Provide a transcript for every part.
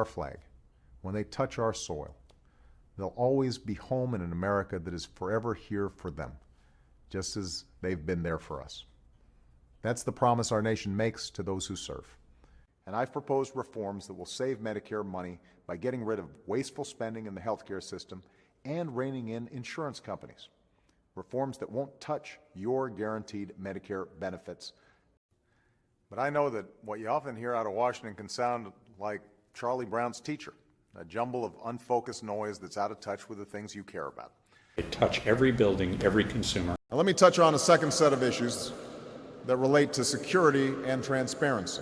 our flag, when they touch our soil, they'll always be home in an America that is forever here for them, just as they've been there for us. That's the promise our nation makes to those who serve. And I've proposed reforms that will save Medicare money by getting rid of wasteful spending in the healthcare system and reining in insurance companies. Reforms that won't touch your guaranteed Medicare benefits. But I know that what you often hear out of Washington can sound like Charlie Brown's teacher, a jumble of unfocused noise that's out of touch with the things you care about. They touch every building, every consumer. Now let me touch on a second set of issues that relate to security and transparency.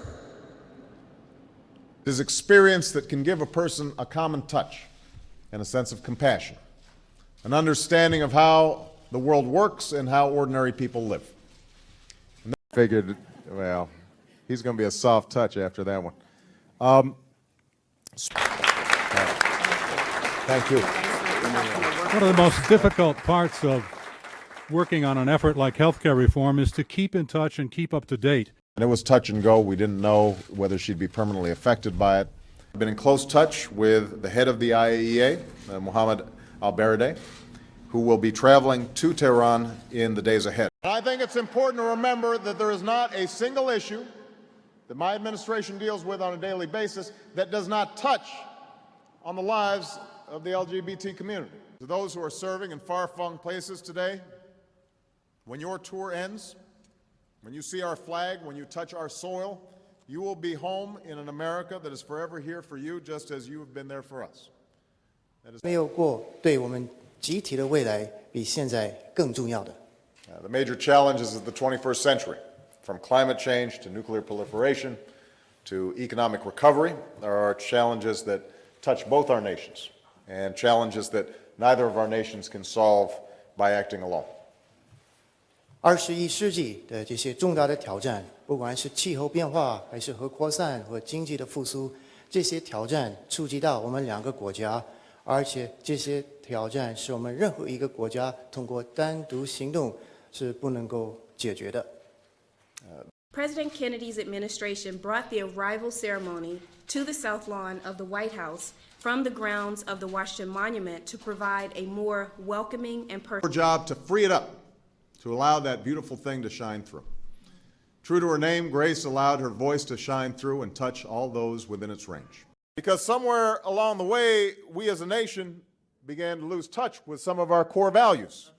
It is experience that can give a person a common touch and a sense of compassion, an understanding of how the world works and how ordinary people live. And I figured, well, he's going to be a soft touch after that one. Thank you. One of the most difficult parts of working on an effort like healthcare reform is to keep in touch and keep up to date. And it was touch and go. We didn't know whether she'd be permanently affected by it. I've been in close touch with the head of the IAEA, Mohammed Al-Baradei, who will be traveling to Tehran in the days ahead. And I think it's important to remember that there is not a single issue that my administration deals with on a daily basis that does not touch on the lives of the LGBT community. To those who are serving in far-flung places today, when your tour ends, when you see our flag, when you touch our soil, you will be home in an America that is forever here for you, just as you have been there for us. 没有过对我们集体的未来比现在更重要的。The major challenges of the 21st century, from climate change to nuclear proliferation to economic recovery, there are challenges that touch both our nations and challenges that neither of our nations can solve by acting alone. 21世纪的这些重大的挑战，不管是气候变化，还是核扩散和经济的复苏，这些挑战触及到我们两个国家，而且这些挑战是我们任何一个国家通过单独行动是不能够解决的。President Kennedy's administration brought the arrival ceremony to the South Lawn of the White House from the grounds of the Washington Monument to provide a more welcoming and personal. Our job to free it up, to allow that beautiful thing to shine through. True to her name, Grace allowed her voice to shine through and touch all those within its range. Because somewhere along the way, we as a nation began to lose touch with some of our core values.